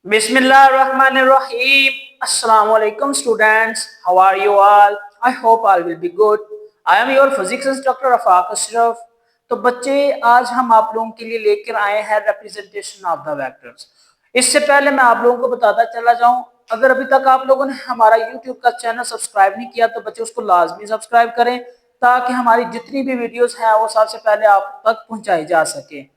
Bismillahirrahmanirrahim. Assalamu alaikum students. How are you all? I hope all will be good. I am your physics instructor Afaq Ashraf. तो बच्चे आज हम आप लोगों के लिए लेकर आए हैं रिप्रेजेंटेशन ऑफ द वेक्टर्स। इससे पहले मैं आप लोगों को बताता चला जाऊं, अगर अभी तक आप लोगों ने हमारा YouTube का चैनल सब्सक्राइब नहीं किया तो बच्चे उसको लाजमी सब्सक्राइब करें ताकि हमारी जितनी भी वीडियोस हैं वो सबसे पहले आप तक पहुंचाई जा सके।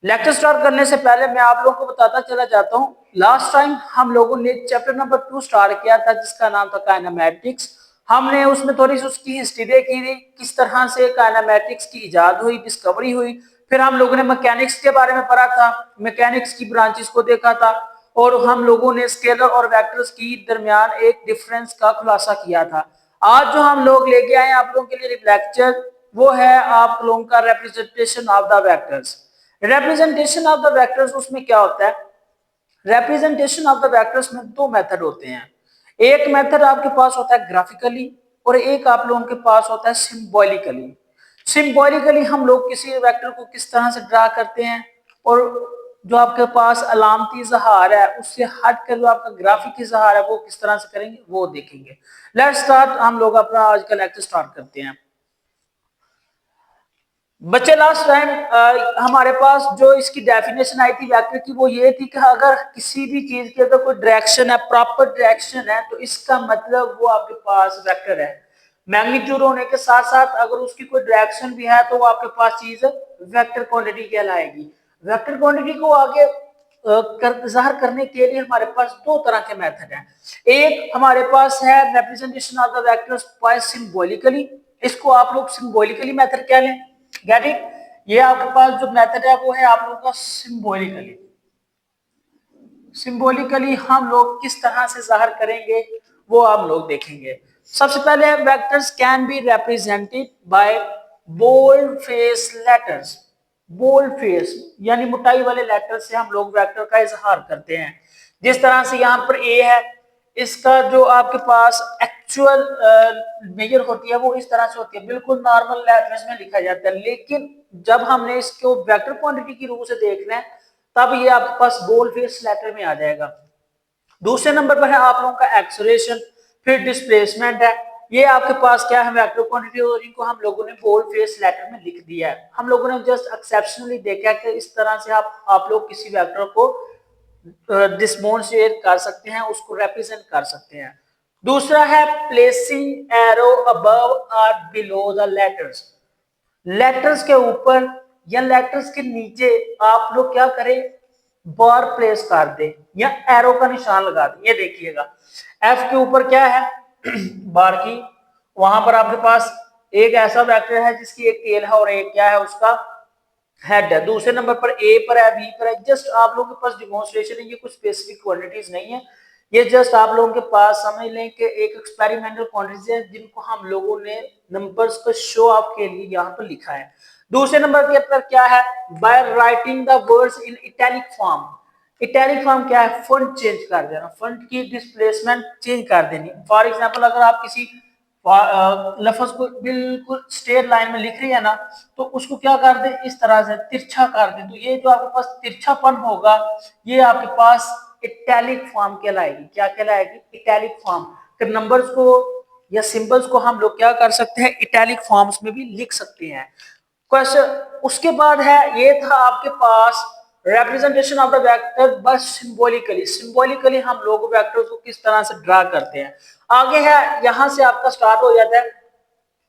लेक्चर स्टार्ट करने से पहले मैं आप लोगों को बताता चला जाता हूँ, लास्ट टाइम हम लोगों ने चैप्टर नंबर 2 स्टार्ट किया था जिसका नाम था काइनेमैटिक्स। हमने उसमें थोड़ी सी उसकी हिस्ट्री देखी थी, किस तरह से काइनेमैटिक्स की इजाद हुई, डिस्कवरी हुई। फिर हम लोगों ने मैकेनिक्स के बारे में पढ़ा था, मैकेनिक्स की ब्रांचेस को देखा था और हम लोगों ने स्केलर और वेक्टर्स की दरमियान एक डिफरेंस का खुलासा किया था। आज जो हम लोग लेके आए आप लोगों के लिए लेक्चर वो है आप लोगों का representation of the vectors. Representation of the vectors उसमें क्या होता है? रिप्रेजेंटेशन ऑफ द वेक्टर्स में दो मेथड होते हैं। एक मेथड आपके पास होता है ग्राफिकली और एक आप लोगों के पास होता है सिंबॉलिकली। सिंबॉलिकली हम लोग किसी वेक्टर को किस तरह से ड्रा करते हैं और जो आपके पास अलामती इजहार है उससे हट कर जो आपका ग्राफिक इजहार है वो किस तरह से करेंगे वो देखेंगे। लेट्स स्टार्ट, हम लोग अपना आज का लेक्चर स्टार्ट करते हैं। बच्चे लास्ट टाइम हमारे पास जो इसकी डेफिनेशन आई थी वेक्टर की वो ये थी कि अगर किसी भी चीज की अगर कोई डायरेक्शन है, प्रॉपर डायरेक्शन है, तो इसका मतलब वो आपके पास वेक्टर है। मैग्नीट्यूड होने के साथ साथ अगर उसकी कोई डायरेक्शन भी है तो वो आपके पास चीज वेक्टर क्वांटिटी कहलाएगी। वेक्टर क्वांटिटी को आगे जाहिर करने के लिए हमारे पास दो तरह के मेथड हैं। एक हमारे पास है representation of the vectors bye symbolically, इसको आप लोग सिंबॉलिकली मेथड कह लें। Get it? ये आपके पास जो मेथड है वो है आप लोगों का सिंबॉलिकली। सिंबॉलिकली हम लोग किस तरह से जाहिर करेंगे वो आप लोग देखेंगे। सबसे पहले vectors can be represented by bold face letters. Bold face यानी मोटाई वाले लेटर से हम लोग वेक्टर का इजहार करते हैं। जिस तरह से यहाँ पर ए है, इसका जो आपके पास एक्चुअल मेजर होती है वो इस तरह से होती है, बिल्कुल नॉर्मल लेटर्स में लिखा जाता है। लेकिन जब हमने इसको वेक्टर क्वांटिटी की रूप से देखना है तब ये आपके पास बोल्ड फेस लेटर में आ जाएगा। दूसरे नंबर पर है आप लोगों का एक्सेलरेशन, फिर डिस्प्लेसमेंट है। ये आपके पास क्या है वेक्टर क्वांटिटी और इनको हम लोगों ने बोल्ड फेस लेटर में लिख दिया है। हम लोगों ने जस्ट एक्सेप्शनली देखा कि इस तरह से आप लोग किसी वेक्टर को डिस्मोन्स्ट्रेट कर सकते हैं, उसको रिप्रेजेंट कर सकते हैं। दूसरा है प्लेसिंग एरो अबव और बिलो द लेटर्स। लेटर्स के ऊपर या लेटर्स के नीचे आप लोग क्या करें, बार प्लेस कर दे या एरो का निशान लगा दे। ये देखिएगा एफ के ऊपर क्या है बार की, वहां पर आपके पास एक ऐसा वेक्टर है जिसकी एक टेल है और एक क्या है उसका हेड है। दूसरे नंबर पर ए पर है, बी पर है। जस्ट आप लोगों के पास डिमोन्स्ट्रेशन है, ये कुछ स्पेसिफिक क्वांटिटीज नहीं है, ये जस्ट आप लोगों के पास समझ लें कि एक एक्सपेरिमेंटल क्वांटिटीज है जिनको हम लोगों ने नंबर्स को शो ऑफ के लिए यहाँ पर लिखा है। दूसरे नंबर के पर क्या है, by writing the words in italic form. Italic form क्या है, फॉन्ट चेंज कर देना, फॉन्ट की डिस्प्लेसमेंट चेंज कर देनी। फॉर एग्जांपल अगर आप किसी लफ्ज को बिल्कुल स्ट्रेट लाइन में लिख रही है ना तो उसको क्या कर दे, इस तरह से तिरछा कर दे, तो ये जो आपके पास तिरछापन होगा ये आपके पास इटैलिक फॉर्म कहलाएगी। क्या कहलाएगी? Italic form. फिर नंबर्स को या सिंबल्स को हम लोग क्या कर सकते हैं, इटैलिक फॉर्म्स में भी लिख सकते हैं। क्वेश्चन उसके बाद है, ये था आपके पास रिप्रेजेंटेशन ऑफ द वेक्टर बस सिंबॉलिकली। सिंबॉलिकली हम लोग वेक्टर्स को किस तरह से ड्रा करते हैं। आगे है, यहां से आपका स्टार्ट हो जाता है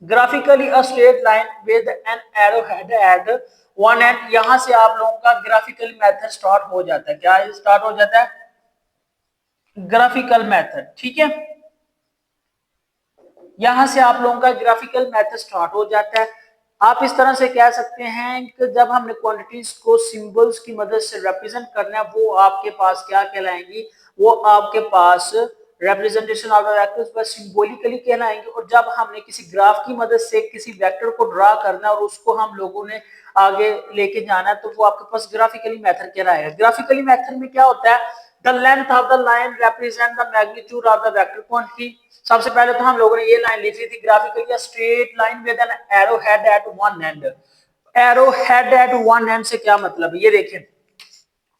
graphically a straight line with an arrow head at one and. यहां से आप लोगों का ग्राफिकल मेथड स्टार्ट हो जाता है। क्या स्टार्ट हो जाता है? Graphical method. ठीक है, यहां से आप लोगों का ग्राफिकल मेथड स्टार्ट हो जाता है। आप इस तरह से कह सकते हैं कि जब हमने क्वांटिटीज को सिंबल्स की मदद से रिप्रेजेंट करना है वो आपके पास क्या कहलाएंगी, वो आपके पास रिप्रेजेंटेशन ऑफ द वेक्टर्स पर सिंबॉलिकली कहलाएंगे। और जब हमने किसी ग्राफ की मदद से किसी वेक्टर को ड्रा करना है और उसको हम लोगों ने आगे लेके जाना है तो वो आपके पास ग्राफिकली मेथड कहलाएगा। ग्राफिकली मेथड में क्या होता है, the length of the line represent the magnitude of the vector quantity. सबसे पहले तो हम लोगों ने ये लाइन लिखी थी graphically a straight line with an arrow head at one and. Arrow head at one and से क्या मतलब है, ये देखें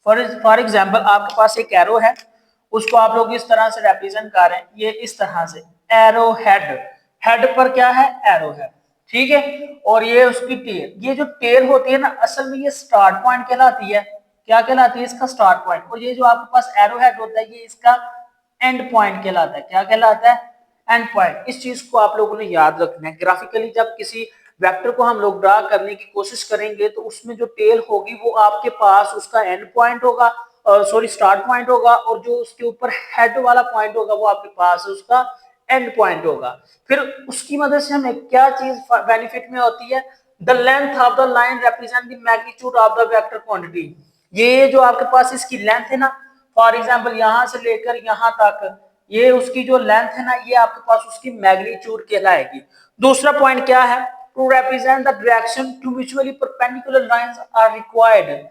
फॉर एग्जाम्पल आपके पास एक एरो है, उसको आप लोग इस तरह से रिप्रेजेंट कर रहे हैं, ये इस तरह से एरो हेड, हेड पर क्या है, एरो है, ठीक है। और ये उसकी टेल, ये जो टेल होती है ना, असल में ये स्टार्ट पॉइंट कहलाती है। क्या कहलाती है, इसका स्टार्ट पॉइंट। और ये जो आपके पास एरो हेड होता है, ये इसका एंड पॉइंट कहलाता है। क्या कहलाता है, एंड पॉइंट। इस चीज को आप लोगों ने याद रखना है। ग्राफिकली जब किसी वेक्टर को हम लोग ड्रा करने की कोशिश करेंगे, तो उसमें जो टेल होगी वो आपके पास उसका एंड पॉइंट होगा, सॉरी स्टार्ट पॉइंट होगा, और जो उसके ऊपर हेड वाला पॉइंट होगा वो आपके पास उसका एंड पॉइंट होगा। फिर उसकी मदद से हमें क्या चीज बेनिफिट में होती है, the length of the line represent the magnitude of the vector quantity. ये जो आपके पास इसकी लेंथ है ना, फॉर एग्जांपल यहां से लेकर यहां तक, ये उसकी जो लेंथ है ना, ये आपके पास उसकी मैग्नीट्यूड कहलाएगी। दूसरा पॉइंट क्या है, to represent the direction two mutually perpendicular lines are required.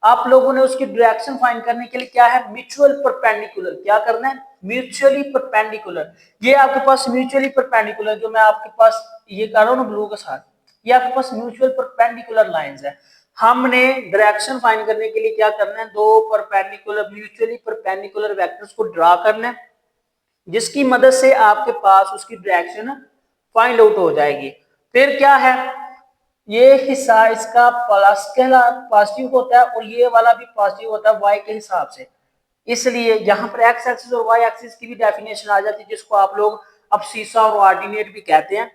आप लोगों ने उसकी डायरेक्शन फाइंड करने के लिए क्या है, म्यूचुअल परपेंडिकुलर। क्या करना है, म्यूचुअली परपेंडिकुलर। ये आपके पास म्यूचुअली परपेंडिकुलर, जो मैं आपके पास ये कर रहा हूं ना ब्लू के साथ, ये आपके पास म्यूचुअल परपेंडिकुलर लाइंस है। हमने डायरेक्शन फाइंड करने के लिए क्या करना है, दो परपेंडिकुलर म्यूचुअली परपेंडिकुलर वेक्टर्स को ड्रा करना है, जिसकी मदद से आपके पास उसकी डायरेक्शन फाइंड आउट हो जाएगी। फिर क्या है, ये हिस्सा इसका प्लस कहला पॉजिटिव होता है, और ये वाला भी पॉजिटिव होता है वाई के हिसाब से। इसलिए यहाँ पर एक्स एक्सिस और वाई एक्सिस की भी डेफिनेशन आ जाती है, जिसको आप लोग अब सीसा और ऑर्डिनेट भी कहते हैं।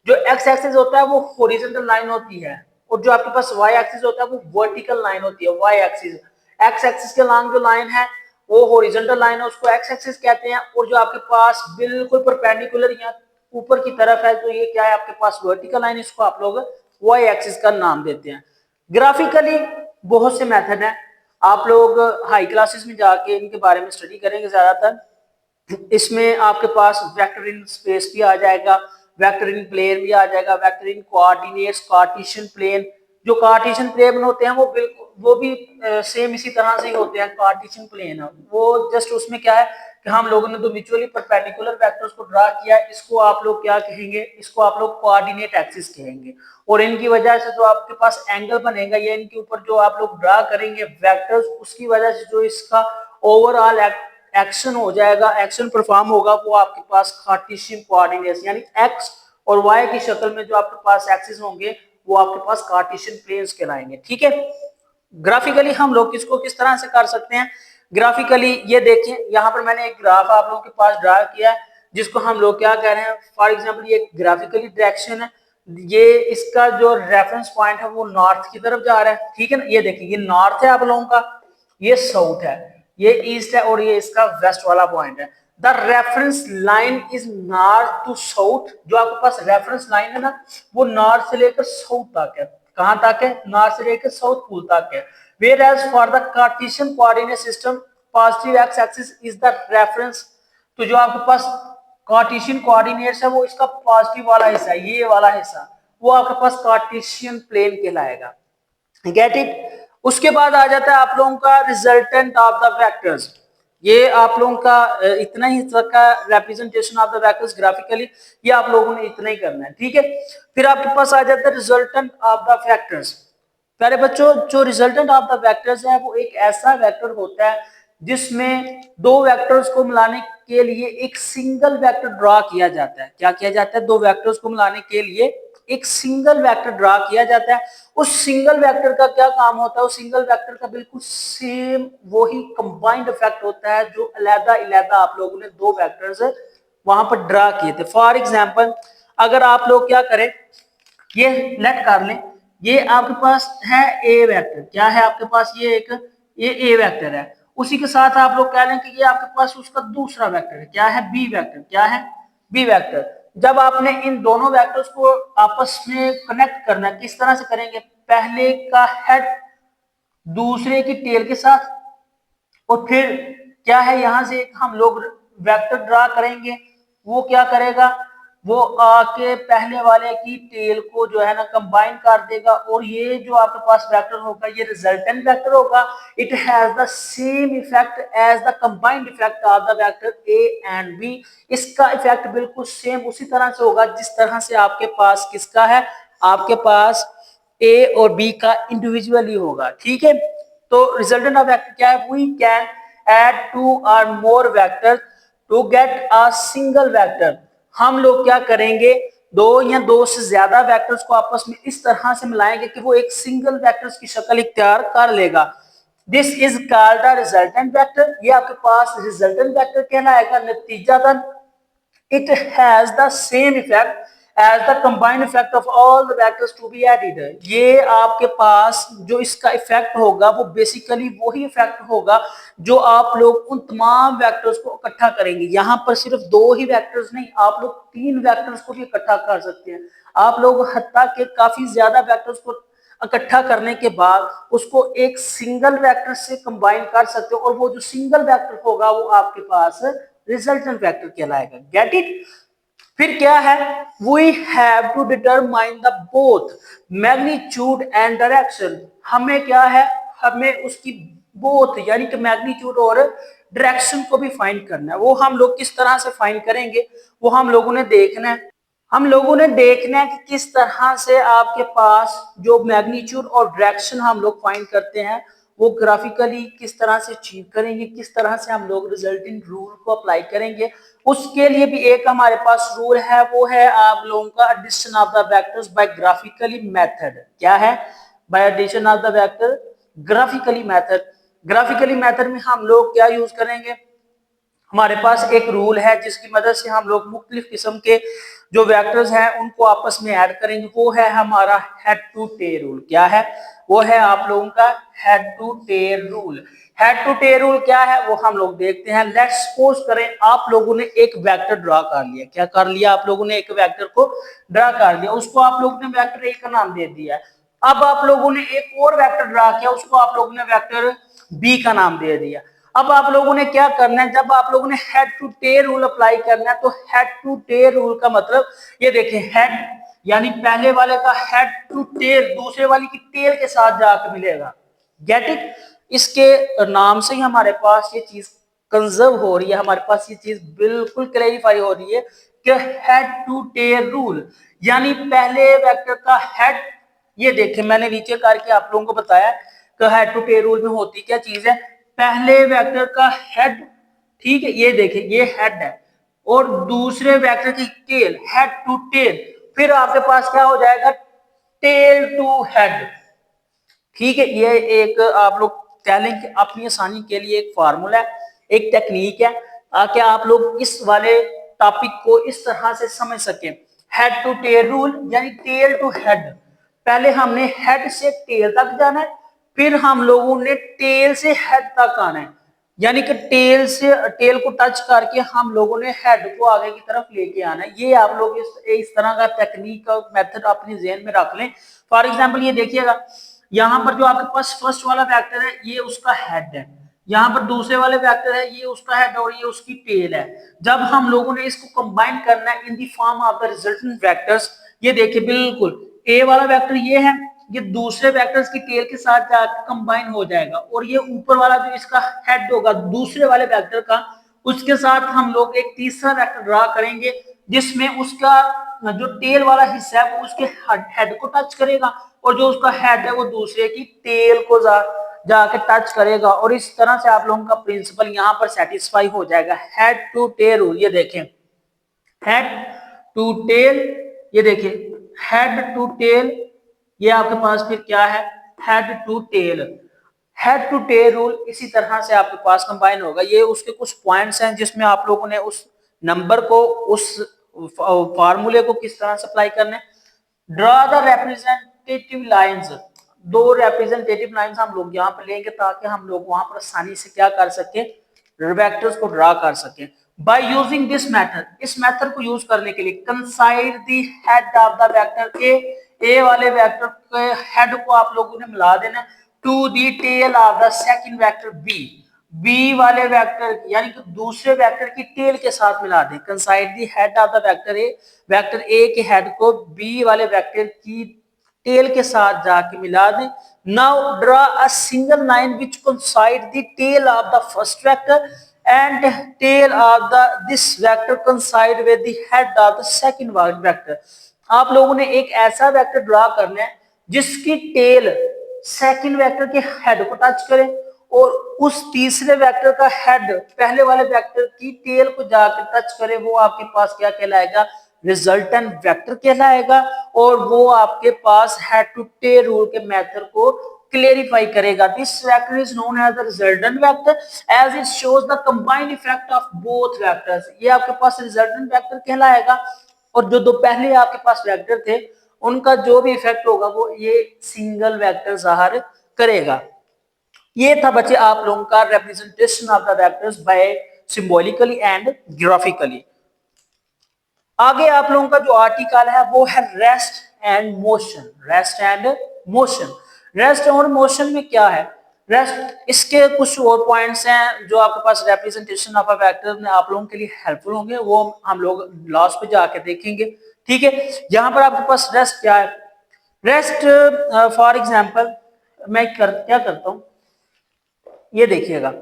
जो एक्स एक्सिस होता है वो हॉरिजॉन्टल लाइन होती है, और जो आपके पास वाई एक्सिस होता है वो वर्टिकल लाइन होती है। वाई एक्सिस, एक्स एक्सिस के लॉन्ग जो लाइन है वो हॉरिजॉन्टल लाइन है, उसको एक्स एक्सिस कहते हैं। और जो आपके पास बिल्कुल परपेंडिकुलर या ऊपर की तरफ है, तो ये क्या है आपके पास वर्टिकल लाइन, इसको आप लोग वाई एक्सिस का नाम देते हैं। ग्राफिकली बहुत से मेथड हैं, आप लोग हाई क्लासेस में जाके इनके बारे में स्टडी करेंगे ज्यादातर। इसमें आपके पास वेक्टर इन स्पेस भी आ जाएगा, वेक्टर इन प्लेन भी आ जाएगा, वेक्टर इन कोऑर्डिनेट्स, कार्टेशियन प्लेन। जो कार्टेशियन प्लेन होते हैं वो बिल्कुल वो भी सेम इसी तरह से ही होते हैं। कार्टेशियन प्लेन वो जस्ट उसमें क्या है कि हम लोगों ने तो म्यूचुअली परपेंडिकुलर वेक्टर्स को ड्रा किया, इसको आप लोग क्या कहेंगे, इसको आप लोग कोऑर्डिनेट एक्सिस कहेंगे। और इनकी वजह से जो आपके पास एंगल बनेगा, या इनके ऊपर जो आप लोग ड्रा करेंगे वेक्टर्स, उसकी वजह से जो इसका ओवरऑल एक्शन हो जाएगा, एक्शन परफॉर्म होगा, वो आपके पास कार्टेशियन कोऑर्डिनेट्स यानी एक्स और वाई की शक्ल में जो आपके पास एक्सिस होंगे वो आपके पास कार्टेशियन प्लेन्स कहलाएंगे। ठीक है, ग्राफिकली हम लोग किसको किस तरह से कर सकते हैं, ग्राफिकली ये देखें, यहाँ पर मैंने एक ग्राफ आप लोगों के पास ड्रा किया है, जिसको हम लोग क्या कह रहे हैं, फॉर एग्जांपल ये ग्राफिकली डायरेक्शन है, ये इसका जो रेफरेंस पॉइंट है वो नॉर्थ की तरफ जा रहा है। ठीक है ना, ये देखिए ये नॉर्थ है आप लोगों का, ये साउथ है, ये ईस्ट है, और ये इसका वेस्ट वाला पॉइंट है। The reference line is north to south. जो आपके पास रेफरेंस लाइन है ना, वो नॉर्थ से लेकर साउथ तक है। कहां तक है, नॉर्थ से लेकर साउथ पोल तक है। Whereas for the Cartesian coordinate system, positive x axis is the reference. तो जो आपके पास कार्टेशियन कोऑर्डिनेट्स है वो इसका पॉजिटिव वाला हिस्सा है, ये वाला हिस्सा, वो आपके पास कार्टेशियन प्लेन कहलाएगा। Get it. उसके बाद आ जाता है आप लोगों का रिजल्टेंट ऑफ द वेक्टर्स। ये आप लोगों का इतना ही तक का representation of the vectors graphically, ये आप लोगों ने इतना ही करना है। ठीक है, फिर आपके पास आ जाता है रिजल्टेंट ऑफ द वेक्टर्स। प्यारे बच्चों, जो रिजल्टेंट ऑफ द वेक्टर्स है वो एक ऐसा वेक्टर होता है जिसमें दो वेक्टर्स को मिलाने के लिए एक सिंगल वेक्टर ड्रॉ किया जाता है। क्या किया जाता है, दो वेक्टर्स को मिलाने के लिए एक सिंगल वेक्टर ड्रॉ किया जाता है। उस सिंगल वेक्टर का क्या काम होता है, उस सिंगल वेक्टर का बिल्कुल सेम वही कंबाइंड इफेक्ट होता है जो अलग-अलग आप लोगों ने दो वेक्टर्स वहां पर ड्रॉ किए थे। फॉर एग्जांपल अगर आप लोग क्या करें, ये लेट कर लें, ये आपके पास है ए वेक्टर। क्या है आपके पास, ये एक ये ए वेक्टर है। उसी के साथ आप लोग कह लें कि ये आपके पास उसका दूसरा वेक्टर है। क्या है, बी वेक्टर। क्या है, बी वेक्टर। जब आपने इन दोनों वेक्टर्स को आपस में कनेक्ट करना है, किस तरह से करेंगे, पहले का हेड दूसरे की टेल के साथ, और फिर क्या है यहां से हम लोग वेक्टर ड्रा करेंगे। वो क्या करेगा, वो आके पहले वाले की टेल को जो है ना कंबाइन कर देगा, और ये जो आपके पास वेक्टर होगा ये रिजल्टेंट वेक्टर होगा। It has the same effect as the combined effect of the vector A and B. इसका इफेक्ट बिल्कुल सेम उसी तरह से होगा जिस तरह से आपके पास किसका है, आपके पास ए और बी का इंडिविजुअली होगा। ठीक है, तो रिजल्टेंट ऑफ वेक्टर क्या है? वी कैन ऐड 2 और more vector to get a single vector. हम लोग क्या करेंगे, दो या दो से ज्यादा वेक्टर्स को आपस में इस तरह से मिलाएंगे कि वो एक सिंगल वेक्टर्स की शक्ल इख्तियार कर लेगा। This is called a resultant vector. ये आपके पास रिजल्टेंट वेक्टर कहलाएगा। नतीजतन it has the same effect as the combined effect of all the vectors to be added। ये आपके पास जो इसका इफेक्ट होगा वो बेसिकली वही इफेक्ट होगा जो आप लोग उन तमाम वेक्टर्स को इकट्ठा करेंगे। यहाँ पर सिर्फ दो ही वेक्टर्स नहीं, आप लोग तीन वेक्टर्स को भी इकट्ठा कर सकते हैं। आप लोग हत्ता के काफी ज्यादा वेक्टर्स को इकट्ठा करने के बाद उसको एक सिंगल वेक्टर से कंबाइन कर सकते हो, और वो जो सिंगल वेक्टर होगा वो आपके पास रिजल्टेंट वेक्टर कहलाएगा। Get it? फिर क्या है? We have to determine the both magnitude and direction. हमें क्या है? हमें उसकी बोथ यानी कि मैग्नीट्यूड और डायरेक्शन को भी फाइंड करना है। वो हम लोग किस तरह से फाइंड करेंगे वो हम लोगों ने देखना है। हम लोगों ने देखना है कि किस तरह से आपके पास जो मैग्नीट्यूड और डायरेक्शन हम लोग फाइंड करते हैं वो ग्राफिकली किस तरह से अचीव करेंगे, किस तरह से हम लोग रिजल्टिंग रूल को अप्लाई करेंगे। उसके लिए भी एक हमारे पास रूल है, वो है आप लोगों का addition of the vectors by graphically method. क्या है? By addition of the vector graphically method. Graphically method में हम लोग क्या यूज करेंगे? हमारे पास एक रूल है जिसकी मदद से हम लोग मुख्तलिफ किस्म के जो वेक्टर्स हैं उनको आपस में ऐड करेंगे। वो है हमारा हेड टू टेल रूल। क्या है? वो है आप लोगों का head to tail rule. Head to tail rule क्या है वो हम लोग देखते हैं। लेट्स सपोज करें आप लोगों ने एक वेक्टर ड्रा कर लिया। क्या कर लिया? आप लोगों ने एक वेक्टर को ड्रा कर लिया, उसको आप लोगों ने वेक्टर ए का नाम दे दिया है। अब आप लोगों ने एक और वेक्टर ड्रा किया, उसको आप लोगों ने वेक्टर बी का नाम दे दिया। अब आप लोगों ने क्या करना है? जब आप लोगों ने head to tail rule apply करना है तो हेड टू टेल रूल का मतलब ये देखिए, हेड यानी पहले वाले का हेड टू टेल दूसरे वाले की टेल के साथ जाकर मिलेगा। Get it? इसके नाम से ही हमारे पास ये चीज कंजर्व हो रही है, हमारे पास ये चीज बिल्कुल क्लैरिफाई हो रही है कि हेड टू टेल रूल यानी पहले वेक्टर का हेड। ये देखें मैंने नीचे करके आप लोगों को बताया कि हेड टू टेल रूल में होती क्या चीज है। पहले वेक्टर का हेड, ठीक है, ये देखिए ये हेड है, और दूसरे वेक्टर की टेल, हेड टू टेल। फिर आपके पास क्या हो जाएगा? Tail to head. ठीक है, ये एक आप लोग टेलिंग अपनी आसानी के लिए एक फार्मूला है, एक टेक्निक है, ताकि आप लोग इस वाले टॉपिक को इस तरह से समझ सकें। हेड टू टेल रूल यानी टेल टू हेड। पहले हमने हेड से टेल तक जाना है, फिर हम लोगों ने टेल से हेड तक आना है, यानी कि टेल से टेल को टच करके हम लोगों ने हेड को आगे की तरफ लेके आना है। ये आप लोग इस तरह का टेक्निक और मेथड अपने ज़हन में रख लें। फॉर एग्जांपल ये देखिएगा, यहाँ पर जो आपके पास फर्स्ट वाला वेक्टर है ये उसका हेड है, यहाँ पर दूसरे वाले वेक्टर है ये उसका हेड और ये उसकी टेल है। जब हम लोगों ने इसको कंबाइन करना है in the form of the resultant vectors, ये देखिए बिल्कुल ए वाला वेक्टर ये है, ये दूसरे वेक्टर्स की टेल के साथ जाकर कंबाइन हो जाएगा, और ये ऊपर वाला जो इसका हेड होगा दूसरे वाले वेक्टर का, उसके साथ हम लोग एक तीसरा वेक्टर ड्रा करेंगे जिसमें उसका जो टेल वाला हिस्सा है वो उसके हेड को टच करेगा, और जो उसका हेड है वो दूसरे की टेल को जाके टच करेगा। और इस तरह से आप लोगों का प्रिंसिपल यहाँ पर सेटिस्फाई हो जाएगा। हेड टू टेल रूल, ये देखें हेड टू टेल, ये देखिए हेड टू टेल, ये आपके पास फिर क्या है? Head to tail. Head to tail rule इसी तरह से आपके पास कंबाइन होगा। ये उसके कुछ पॉइंट्स हैं जिसमें आप लोगों ने उस नंबर को, उस फार्मूले को किस तरह से अप्लाई करना है। Draw the representative lines. दो रिप्रेजेंटेटिव लाइंस हम लोग यहाँ पर लेंगे ताकि हम लोग वहां पर आसानी से क्या कर सके? वेक्टर्स को ड्रा कर सके। बाय यूजिंग दिस मेथड, इस मेथड को यूज करने के लिए कंसाइड the head of the vector ए वाले वेक्टर के हेड को आप लोगों ने मिला देना to the tail of the second vector B वाले वेक्टर यानी कि दूसरे वेक्टर की टेल के साथ मिला दें। कंसाइड the head of the vector ए के हेड को बी वाले वेक्टर की टेल के साथ जाके मिला दें। Now draw a single line which coincide the tail of the first vector and tail of this vector coincide with the head of the second vector। आप लोगों ने एक ऐसा वेक्टर ड्रा करना है जिसकी टेल सेकंड वेक्टर के head को टच करे और उस तीसरे वेक्टर का हेड पहले वाले वेक्टर की टेल को जाकर टच करे, वो आपके पास क्या कहलाएगा, रिजल्टेंट वेक्टर कहलाएगा। और वो आपके पास हेड टू टेल रूल के मेथड को क्लेरिफाई करेगा। This vector is known as the resultant vector as it shows the combined effect of both vectors. ये आपके पास रिजल्टेंट वेक्टर कहलाएगा और जो दो पहले आपके पास वेक्टर थे उनका जो भी इफेक्ट होगा वो ये सिंगल वेक्टर जाहिर करेगा। ये था बच्चे आप लोगों का representation of the vectors bye symbolically and graphically. आगे आप लोगों का जो आर्टिकल है वो है rest and motion. Rest and motion, rest और मोशन में क्या है, रेस्ट इसके कुछ और पॉइंट्स हैं जो आपके पास रिप्रेजेंटेशन ऑफ अ वेक्टर में आप लोगों के लिए हेल्पफुल होंगे, वो हम लोग लास्ट पे जाके देखेंगे। ठीक है, यहाँ पर आपके पास रेस्ट क्या है, रेस्ट फॉर एग्जांपल मैं क्या करता हूँ, ये देखिएगा।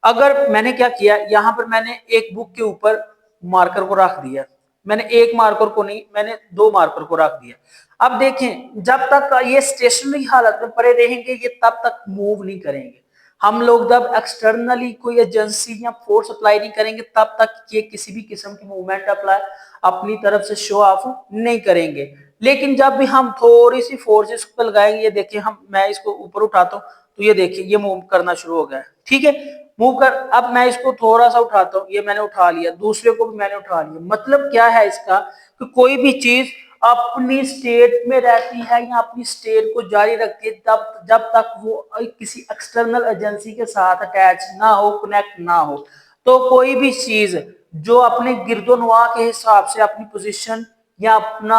अगर मैंने क्या किया, यहां पर मैंने एक बुक के ऊपर मार्कर को रख दिया, मैंने एक मार्कर को नहीं, मैंने दो मार्कर को रख दिया। अब देखें, जब तक ये स्टेशनरी हालत में पड़े रहेंगे ये तब तक मूव नहीं करेंगे। हम लोग जब एक्सटर्नली कोई एजेंसी या फोर्स अप्लाई नहीं करेंगे तब तक ये किसी भी किस्म की मूवमेंट अप्लाई अपनी तरफ से शो ऑफ नहीं करेंगे। लेकिन जब भी हम थोड़ी सी फोर्स इसको लगाएंगे, ये देखिए मैं इसको ऊपर उठाता हूँ तो ये देखिए ये मूव करना शुरू हो गया है। ठीक है, मूव कर, अब मैं इसको थोड़ा सा उठाता हूँ, ये मैंने उठा लिया, दूसरे को भी मैंने उठा लिया। मतलब क्या है इसका कि कोई भी चीज अपनी स्टेट में रहती है या अपनी स्टेट को जारी रखती है तब जब तक वो किसी एक्सटर्नल एजेंसी के साथ अटैच ना हो, कनेक्ट ना हो। तो कोई भी चीज जो अपने गिरदोनवा के हिसाब से अपनी पोजीशन या अपना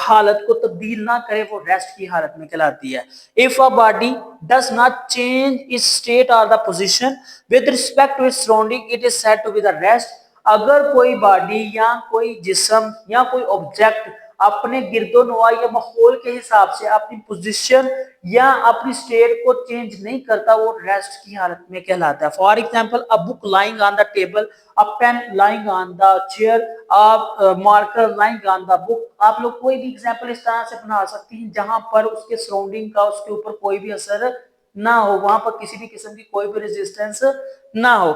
हालत को तब्दील ना करे वो रेस्ट की हालत में कहलाती है। If a body does not change its state और the position with respect to its surrounding it is said to be the rest. अगर कोई बॉडी या कोई जिस्म या कोई ऑब्जेक्ट अपने गिरदोनवा या माहौल के हिसाब से अपनी पोजीशन या अपनी स्टेट को चेंज नहीं करता वो रेस्ट की हालत में कहलाता है। For example a book lying on the table, a pen lying on the chair, a marker lying on the book. आप लोग कोई भी एग्जांपल इस तरह से बना सकते हैं जहां पर उसके सराउंडिंग का उसके ऊपर कोई भी असर ना हो, वहां पर किसी भी किस्म की कोई भी रेजिस्टेंस ना हो।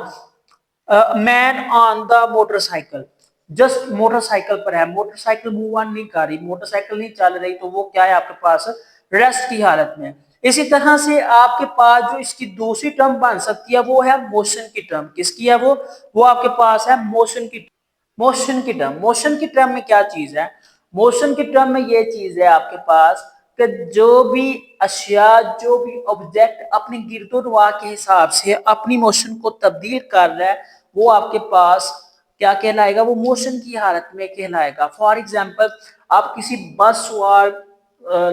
Man on the motorcycle, just motorcycle पर है, मोटरसाइकिल मूव ऑन नहीं कर रही, मोटरसाइकिल नहीं चल रही, तो वो क्या है आपके पास रेस्ट की हालत में। इसी तरह से आपके पास जो इसकी दूसरी टर्म बन सकती है वो है मोशन की टर्म। किसकी है वो आपके पास है मोशन की। मोशन की टर्म, मोशन की टर्म में क्या चीज है, मोशन की टर्म में ये चीज है आपके पास कि जो भी अशिया, जो भी ऑब्जेक्ट अपने गिरदोनवा के हिसाब से अपनी मोशन को तब्दील कर रहा है वो आपके पास क्या कहलाएगा, वो मोशन की हालत में कहलाएगा। फॉर एग्जाम्पल आप किसी बस सवार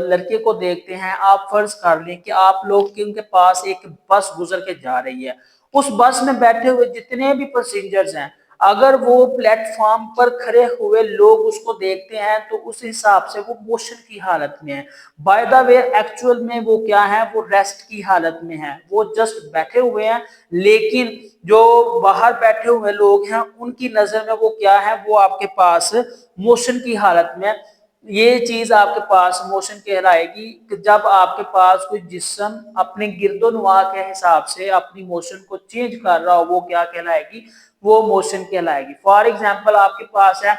लड़के को देखते हैं, आप फर्ज कर लें कि आप लोग के उनके पास एक बस गुजर के जा रही है, उस बस में बैठे हुए जितने भी पैसेंजर्स हैं अगर वो प्लेटफॉर्म पर खड़े हुए लोग उसको देखते हैं तो उस हिसाब से वो मोशन की हालत में है। बाय द वे एक्चुअल में वो क्या है, वो रेस्ट की हालत में है, वो जस्ट बैठे हुए हैं। लेकिन जो बाहर बैठे हुए लोग हैं उनकी नजर में वो क्या है, वो आपके पास मोशन की हालत में। ये चीज आपके पास मोशन कहलाएगी कि जब आपके पास कोई जिस्म अपने गिरदोनवा के हिसाब से अपनी मोशन को चेंज कर रहा हो वो क्या कहलाएगी, वो मोशन कहलाएगी। फॉर एग्जाम्पल आपके पास है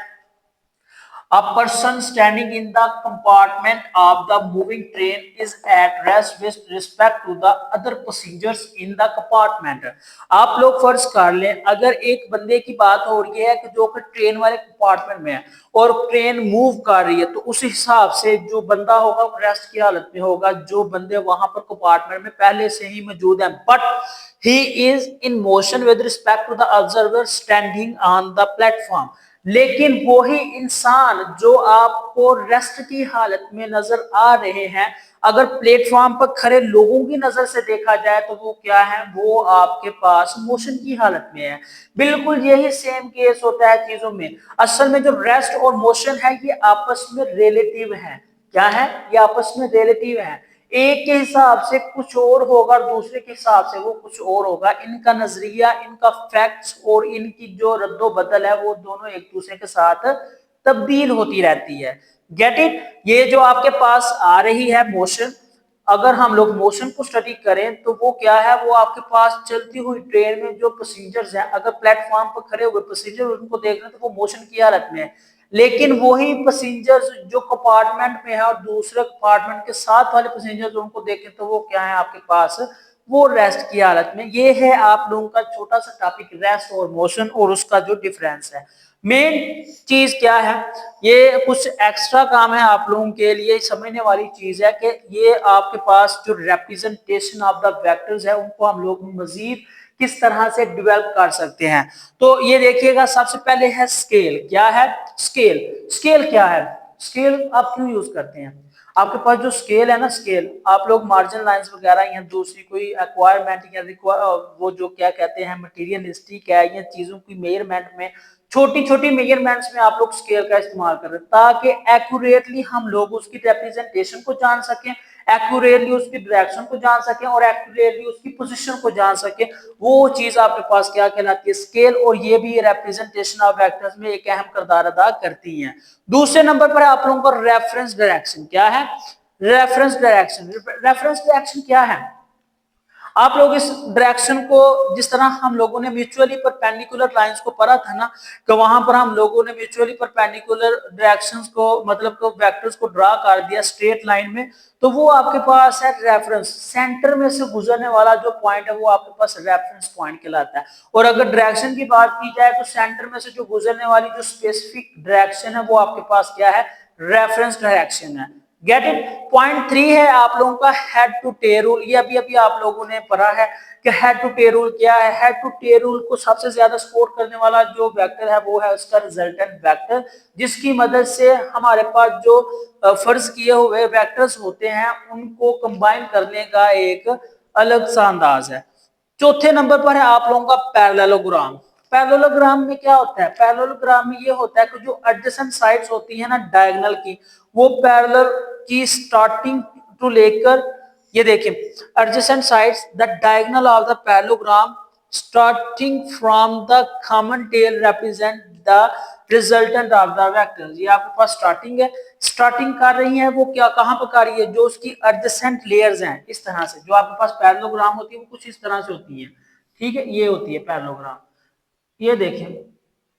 a person standing in the compartment of the moving train is at rest with respect to the other passengers in the compartment। आप लोग फर्ज कर लें अगर एक बंदे की बात हो रही है कि जो कि ट्रेन वाले कंपार्टमेंट में है और ट्रेन मूव कर रही है तो उस हिसाब से जो बंदा होगा वो रेस्ट की हालत में होगा, जो बंदे वहां पर कंपार्टमेंट में पहले से ही मौजूद हैं। But he is in motion with respect to the observer standing on the platform. लेकिन वही इंसान जो आपको रेस्ट की हालत में नजर आ रहे हैं अगर प्लेटफॉर्म पर खड़े लोगों की नजर से देखा जाए तो वो क्या है, वो आपके पास मोशन की हालत में है। बिल्कुल यही सेम केस होता है चीजों में। असल में जो रेस्ट और मोशन है ये आपस में रिलेटिव है। क्या है, ये आपस में रिलेटिव है। एक के हिसाब से कुछ और होगा और दूसरे के हिसाब से वो कुछ और होगा। इनका नजरिया, इनका फैक्ट्स और इनकी जो रद्दो बदल है वो दोनों एक दूसरे के साथ तब्दील होती रहती है। Get it. ये जो आपके पास आ रही है मोशन, अगर हम लोग मोशन को स्टडी करें तो वो क्या है, वो आपके पास चलती हुई ट्रेन में जो पैसेंजर्स हैं, अगर प्लेटफॉर्म पर खड़े हुए पैसेंजर उनको देख रहे हैं तो वो मोशन की हालत में है, लेकिन वही पैसेंजर्स जो कंपार्टमेंट में है और दूसरे कंपार्टमेंट के साथ वाले पैसेंजर्स उनको देखें तो वो क्या है आपके पास, वो रेस्ट की हालत में। ये है आप लोगों का छोटा सा टॉपिक, रेस्ट और मोशन और उसका जो डिफरेंस है। मेन चीज क्या है, ये कुछ एक्स्ट्रा काम है आप लोगों के लिए समझने वाली चीज है कि ये आपके पास जो रिप्रेजेंटेशन ऑफ द वेक्टर्स है उनको हम लोग मजीद किस तरह से डेवलप कर सकते हैं। तो ये देखिएगा, सबसे पहले है स्केल। क्या है स्केल? स्केल क्या है? स्केल आप क्यों यूज करते हैं? आपके पास जो स्केल है ना, स्केल आप लोग मार्जिन लाइंस वगैरह या दूसरी कोई एक्वायरमेंट या वो जो क्या कहते हैं मटीरियलिस्टिक है या चीजों की मेजरमेंट में, छोटी छोटी मेजरमेंट्स में आप लोग स्केल का इस्तेमाल कर रहे हैं ताकि एक्यूरेटली हम लोग उसकी रिप्रेजेंटेशन को जान सकें, एक्यूरेटली उसकी डायरेक्शन को जान सकें और एक्यूरेटली उसकी पोजीशन को जान सकें। वो चीज आपके पास क्या कहलाती है? स्केल। और ये भी रिप्रेजेंटेशन ऑफ वेक्टर्स में एक अहम किरदार अदा करती हैं। दूसरे नंबर पर आप लोगों का रेफरेंस डायरेक्शन। क्या है रेफरेंस डायरेक्शन? रेफरेंस डायरेक्शन क्या है? आप लोग इस डायरेक्शन को, जिस तरह हम लोगों ने म्यूचुअली परपेंडिकुलर लाइंस को पढ़ा था ना, कि वहां पर हम लोगों ने म्यूचुअली परपेंडिकुलर डायरेक्शंस को मतलब को वेक्टर्स को ड्रा कर दिया स्ट्रेट लाइन में, तो वो आपके पास है रेफरेंस। सेंटर में से गुजरने वाला जो पॉइंट है वो आपके पास रेफरेंस पॉइंट कहलाता है। और अगर डायरेक्शन की बात की जाए तो सेंटर में से जो गुजरने वाली जो स्पेसिफिक डायरेक्शन है वो आपके पास क्या है? रेफरेंस डायरेक्शन है। Get it? पॉइंट 3 है आप लोगों का हेड टू टेल रूल। ये अभी अभी आप लोगों ने पढ़ा है कि हेड टू टेल रूल क्या है। हेड टू टेल रूल को सबसे ज्यादा सपोर्ट करने वाला जो वेक्टर है वो है उसका रिजल्टेंट वेक्टर, जिसकी मदद से हमारे पास जो फर्ज किए हुए वेक्टर्स होते हैं उनको कंबाइन करने का एक अलग सा अंदाज है। चौथे नंबर पर है आप लोगों का पैरेललोग्राम। पैरेललोग्राम में क्या होता है? पैरेललोग्राम में ये होता है कि जो एडजेसेंट साइड्स होती है ना डायगोनल की, वो पैरेलल की स्टार्टिंग टू लेकर, ये देखिए adjacent sides the diagonal of the parallelogram starting from the common tail represent the resultant of the vector. ये आपके पास स्टार्टिंग है, स्टार्टिंग कर रही है वो क्या कहां पर कर रही है? जो उसकी एडजेसेंट लेयर्स हैं, इस तरह से जो आपके पास पैरेललोग्राम होती है वो कुछ इस तरह से होती है। ठीक है, ये होती है पैरेललोग्राम। ये देखें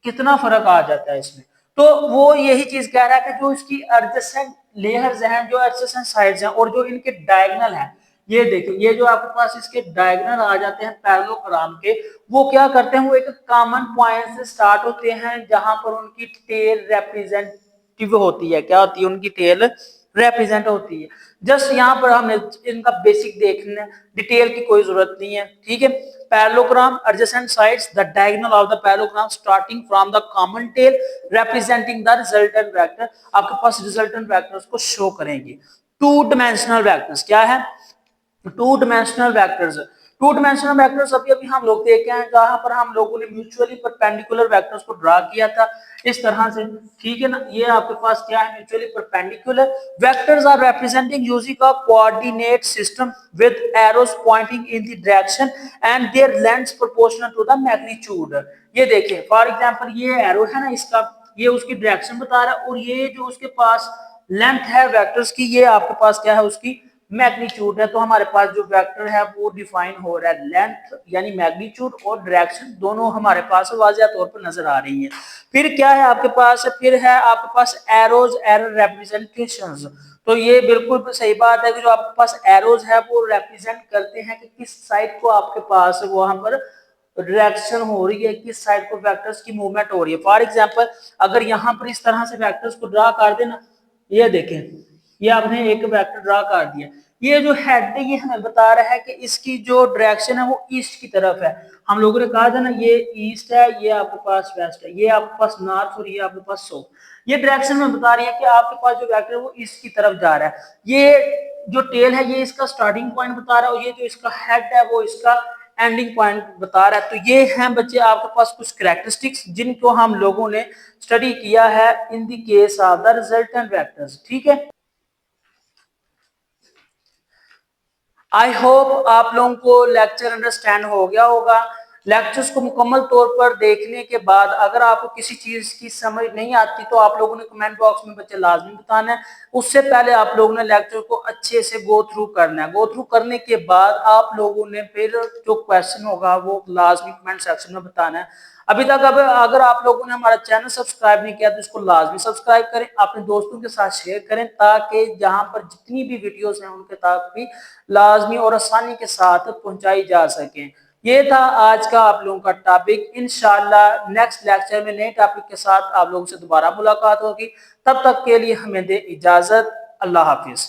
कितना फर्क आ जाता है इसमें। तो वो यही चीज कह रहा है कि जो इसकी एडजेसेंट लेयर्स हैं, जो एडजेसेंट साइड्स हैं और जो इनके डायगोनल हैं, ये देखिए ये जो आपके पास इसके डायगोनल आ जाते हैं पैरेललोग्राम के, वो क्या करते हैं? वो एक कॉमन पॉइंट से स्टार्ट होते हैं जहां पर उनकी टेल रिप्रेजेंटेटिव होती है। क्या होती है? उनकी टेल रिप्रेजेंट होती है। जस्ट यहाँ पर हमने इनका बेसिक देखना, डिटेल की कोई जरूरत नहीं है। ठीक है, parallelogram adjacent sides the diagonal of the parallelogram starting from the common tail representing the resultant vector। आपके पास resultant vectors को शो करेंगे। टू डिमेंशनल वेक्टर्स क्या है? Two dimensional vectors. Two dimensional vectors अभी अभी हम लोग देखे हैं जहां पर हम लोगों ने म्यूचुअली परपेंडिकुलर वेक्टर्स को ड्रा किया था इस तरह से। ठीक है ना, ये आपके पास क्या है? Mutually perpendicular vectors are representing using a coordinate system with arrows pointing in the direction and their lengths proportional to the magnitude. ये देखिए फॉर एग्जांपल ये एरो है ना इसका, ये उसकी डायरेक्शन बता रहा है और ये जो उसके पास लेंथ है वेक्टर्स की, ये आपके पास क्या है? उसकी मैग्नीट्यूड है। तो हमारे पास जो वेक्टर है वो डिफाइन हो रहा है, लेंथ यानी मैग्नीट्यूड और डायरेक्शन दोनों हमारे पास वाज़िह तौर पर नजर आ रही है। फिर क्या है आपके पास? फिर है आपके पास एरोज एरर रिप्रेजेंटेशंस। तो ये बिल्कुल सही बात है कि जो आपके पास एरोज है वो रिप्रेजेंट करते हैं कि किस साइड को आपके पास वहां पर डायरेक्शन हो रही है, किस साइड को वेक्टर्स की मूवमेंट हो रही है। फॉर एग्जांपल अगर यहाँ पर इस तरह से वेक्टर्स को ड्रा कर देना, ये देखें ये आपने एक वेक्टर ड्रा कर दिया, ये जो हेड है ये हमें बता रहा है कि इसकी जो डायरेक्शन है वो ईस्ट की तरफ है। हम लोगों ने कहा था ना ये ईस्ट है, ये आपके पास वेस्ट है, ये आपके पास नॉर्थ और ये आपके पास साउथ। ये डायरेक्शन में बता रही है कि आपके पास जो वेक्टर है वो ईस्ट की तरफ जा रहा है। ये जो टेल है ये इसका स्टार्टिंग पॉइंट बता रहा है और ये जो इसका हेड है वो इसका एंडिंग पॉइंट बता रहा है। तो ये हैं बच्चे आपके पास कुछ कैरेक्टरिस्टिक्स जिनको हम लोगों ने स्टडी किया है in the case of the resultant vectors. ठीक है, आई होप आप लोगों को लेक्चर अंडरस्टैंड हो गया होगा। लेक्चर्स को मुकम्मल तौर पर देखने के बाद अगर आपको किसी चीज की समझ नहीं आती तो आप लोगों ने कमेंट बॉक्स में बच्चे लाजमी बताना है। उससे पहले आप लोगों ने लेक्चर को अच्छे से गो थ्रू करना है। गो थ्रू करने के बाद आप लोगों ने फिर जो क्वेश्चन होगा वो लाजमी कमेंट सेक्शन में बताना है। अभी तक अगर आप लोगों ने हमारा चैनल सब्सक्राइब नहीं किया तो इसको लाजमी सब्सक्राइब करें, अपने दोस्तों के साथ शेयर करें ताकि जहां पर जितनी भी वीडियोस हैं उनके तक भी लाजमी और आसानी के साथ पहुंचाई जा सके। ये था आज का आप लोगों का टॉपिक। इंशाल्लाह नेक्स्ट लेक्चर में नए टॉपिक के साथ आप लोगों से दोबारा मुलाकात होगी। तब तक के लिए हमें दे इजाजत। अल्लाह हाफिज।